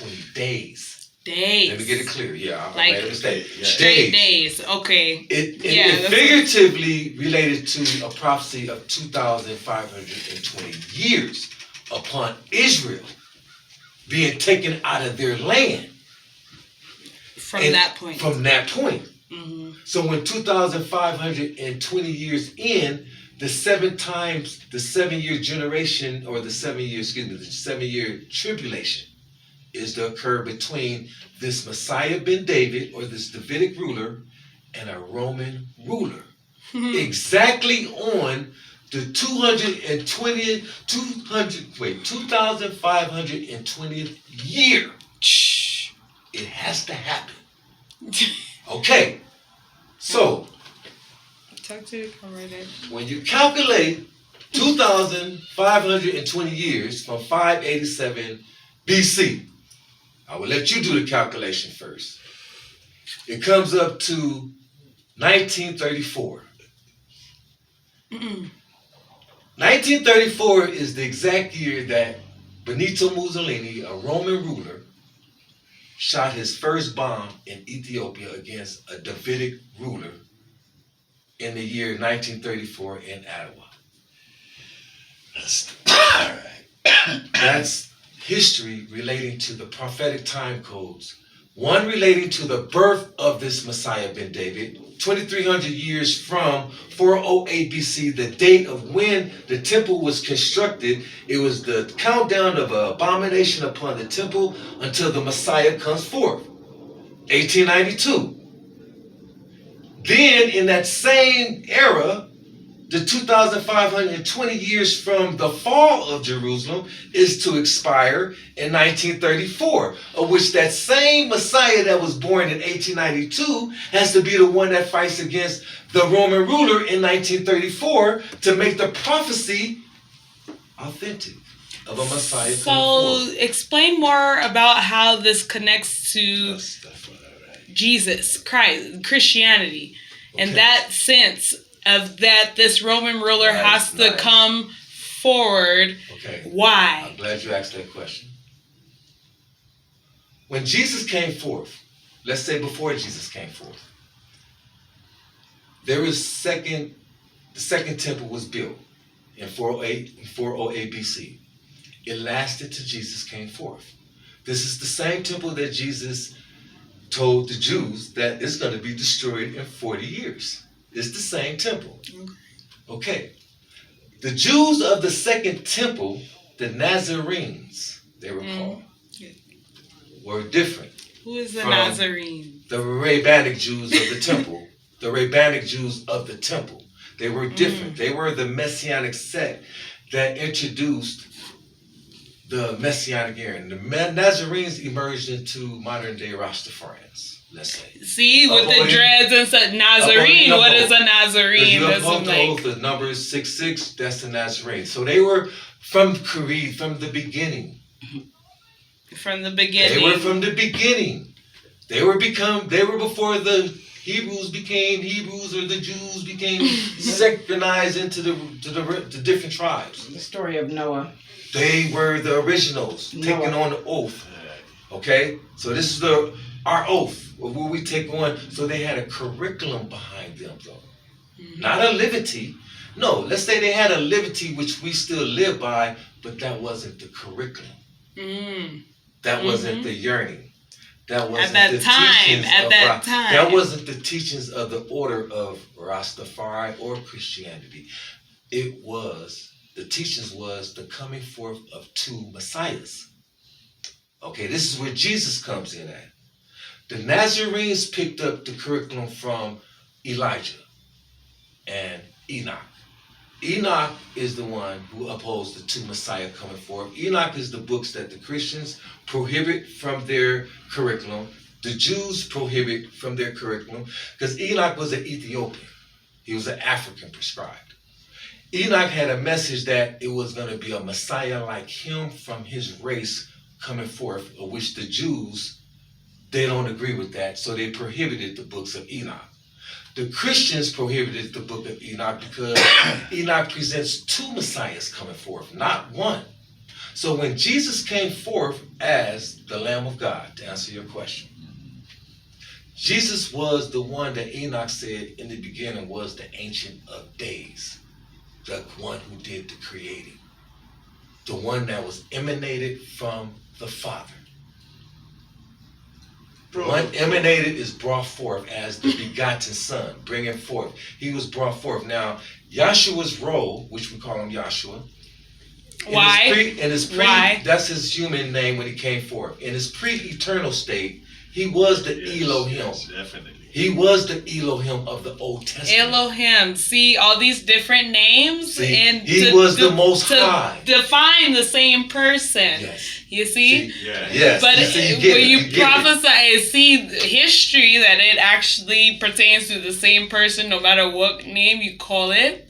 520 days. Days. Let me get it clear. Yeah, I like made a mistake. Yeah. Straight days. Okay. It figuratively related to a prophecy of 2,520 years upon Israel being taken out of their land. From that point. From that point. Mm-hmm. So when 2,520 years in, the 7-year generation, or the 7-year tribulation is to occur between this Messiah ben David, or this Davidic ruler, and a Roman ruler. Exactly on the 2,520th year. It has to happen. Okay. So, when you calculate 2,520 years from 587 BC, I will let you do the calculation first. It comes up to 1934. 1934 is the exact year that Benito Mussolini, a Roman ruler, shot his first bomb in Ethiopia against a Davidic ruler in the year 1934 in Ottawa. That's history relating to the prophetic time codes. One relating to the birth of this Messiah ben David, 2,300 years from 408 BC, the date of when the temple was constructed. It was the countdown of an abomination upon the temple until the Messiah comes forth. 1892. Then in that same era, the 2,520 years from the fall of Jerusalem is to expire in 1934, of which that same Messiah that was born in 1892 has to be the one that fights against the Roman ruler in 1934 to make the prophecy authentic of a Messiah. So explain more about how this connects to Jesus Christ, Christianity, in that sense of that this Roman ruler has to come forward. Okay. Why? I'm glad you asked that question. When Jesus came forth, let's say before Jesus came forth, the second temple was built in 408 BC. It lasted till Jesus came forth. This is the same temple that Jesus told the Jews that it's going to be destroyed in 40 years. It's the same temple. Okay. The Jews of the second temple, the Nazarenes, they were called, were different. Who is the Nazarene? The Rabbinic Jews of the temple. The Rabbinic Jews of the temple. They were different. They were the Messianic sect that introduced the Messianic era. The Nazarenes emerged into modern day Rastafarians, let's say. See, with the dreads and stuff. Nazarene, what is a Nazarene? You uphold the oath of Numbers 6:6, that's the Nazarene. So they were from Creed, from the beginning. From the beginning. They were from the beginning. They were before the Hebrews became Hebrews, or the Jews became secularized into the different tribes. The story of Noah. They were the originals, taking on the oath. Okay? So this is our oath of what we take on. So they had a curriculum behind them, though. Not a liberty. No, let's say they had a liberty which we still live by, but that wasn't the curriculum. That wasn't the yearning. That wasn't the teachings of time. That wasn't the teachings of the order of Rastafari or Christianity. The teachings was the coming forth of two messiahs. Okay, this is where Jesus comes in at. The Nazarenes picked up the curriculum from Elijah and Enoch. Enoch is the one who upholds the two messiah coming forth. Enoch is the books that the Christians prohibit from their curriculum. The Jews prohibit from their curriculum, because Enoch was an Ethiopian. He was an African prescribed. Enoch had a message that it was going to be a Messiah like him from his race coming forth, of which the Jews, they don't agree with that, so they prohibited the books of Enoch. The Christians prohibited the book of Enoch because Enoch presents two messiahs coming forth, not one. So when Jesus came forth as the Lamb of God, to answer your question, Jesus was the one that Enoch said in the beginning was the Ancient of Days, the one who did the creating, the one that was emanated from the Father. One emanated is brought forth as the begotten Son, bringing forth. He was brought forth. Now, Yahshua's role, which we call him Yahshua, Why? Why? That's his human name when he came forth. In his pre-eternal state, he was the Elohim. Yes, definitely. He was the Elohim of the Old Testament. Elohim. See all these different names, See, and he was the Most High. Define the same person. Yes. You see? Yes. But when you get prophesy and see history that it actually pertains to the same person, no matter what name you call it.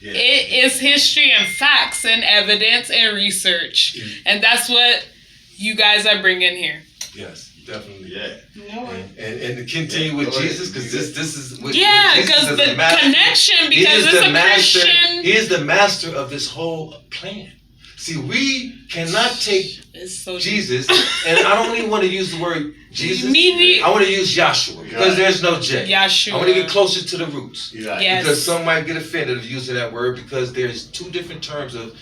Yeah. It is history and facts and evidence and research. And that's what you guys are bringing here. Yes. Definitely. Yeah. And to continue with Jesus, because this is what because the connection, because it's a Christian. He is the master of this whole plan. See, we cannot take Jesus, and I don't even want to use the word Jesus. I want to use Yahshua, because there's no J. Yahshua. I want to get closer to the roots. Yes. Because some might get offended of using that word, because there's two different terms of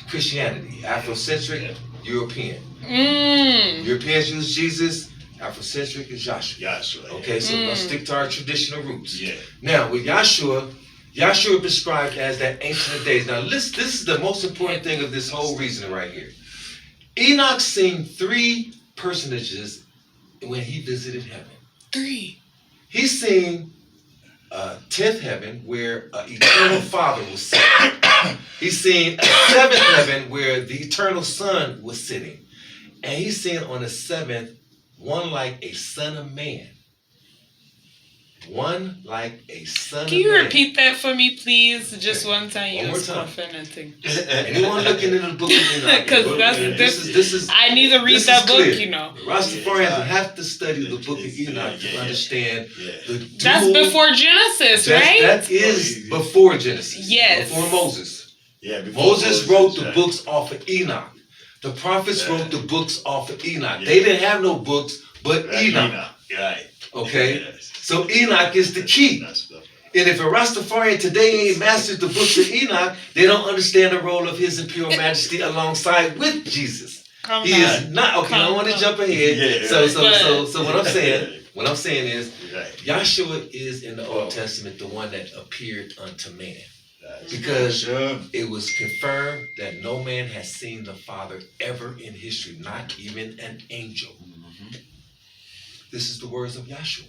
Christianity: Afrocentric, European. Europeans use Jesus. Afrocentric is Yahshua. Okay, so let's stick to our traditional roots. Yeah. Now, with Yahshua prescribed as that Ancient of Days. Now, this is the most important thing of this whole reason right here. Enoch seen 3 personages when he visited heaven. 3. He seen 10th heaven where eternal Father was sitting. He seen a 7th heaven where the eternal Son was sitting. And he seen on the 7th one like a son of man. One like a son of man. Can you repeat that for me, please? Just one time. One more time. Anything. Anyone looking in the book of Enoch? Because this is. I need to read that book, clear. you know. Rastafarians have to study the book of Enoch to understand the dual. That's before Genesis, right? That is before Genesis. Yes. Before Moses. Yeah. Moses wrote the books off of Enoch. The prophets wrote the books off of Enoch. Yeah. They didn't have no books but Enoch. Right. Okay? Yes. So Enoch is the key. And if a Rastafarian today ain't mastered the books of Enoch, they don't understand the role of His Imperial Majesty alongside with Jesus. He is not. Okay, I don't want to jump ahead. Yeah, so what I'm saying is, Yahshua is in the Old Testament the one that appeared unto man. Because it was confirmed that no man has seen the Father ever in history, not even an angel. This is the words of Yahshua.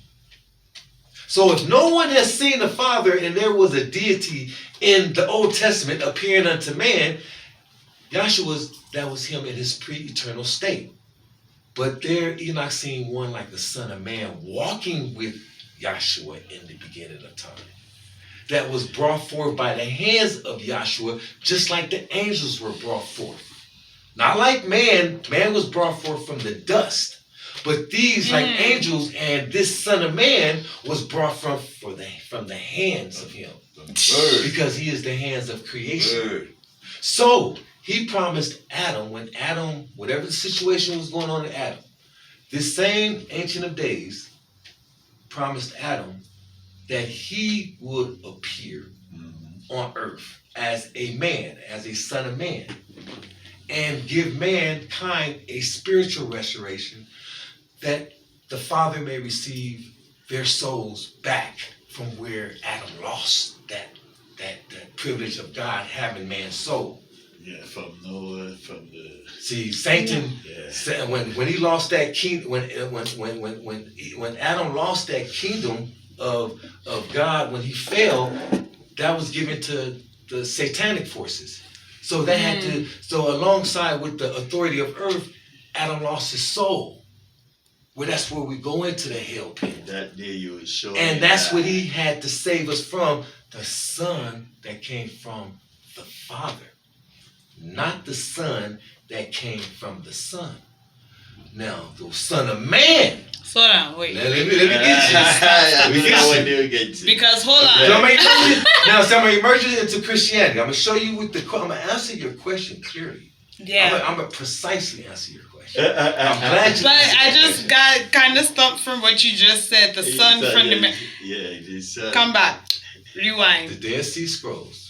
So if no one has seen the Father and there was a deity in the Old Testament appearing unto man, Yahshua, that was him in his pre-eternal state. But there Enoch seen one like the Son of Man walking with Yahshua in the beginning of time. That was brought forth by the hands of Yahshua, just like the angels were brought forth. Not like man. Man was brought forth from the dust. But these, like angels, and this Son of Man was brought from the hands of him. Because he is the hands of creation. So, he promised Adam, when Adam, whatever the situation was going on in Adam, this same Ancient of Days promised Adam that he would appear on earth as a man, as a son of man, and give mankind a spiritual restoration that the Father may receive their souls back from where Adam lost that privilege of God having man's soul. Yeah, from Noah, from the Satan. Yeah. When he lost that kingdom, when Adam lost that kingdom of God, when he fell, that was given to the satanic forces. So they had to. So alongside with the authority of earth, Adam lost his soul. Well, that's where we go into the hell pit. That day you were showing. And that's what he had to save us from, the Son that came from the Father. Not the Son that came from the Son. Now, the Son of Man. Slow down, wait. Let me get you. Because, hold on. So I'm going to emerge it into Christianity. I'm going to show you I'm going to answer your question clearly. Yeah. I'm gonna precisely answer your question. I'm glad you. But I just got kind of stumped from what you just said. The sun from the Yeah, the sun. come back, The rewind. Dead Sea Scrolls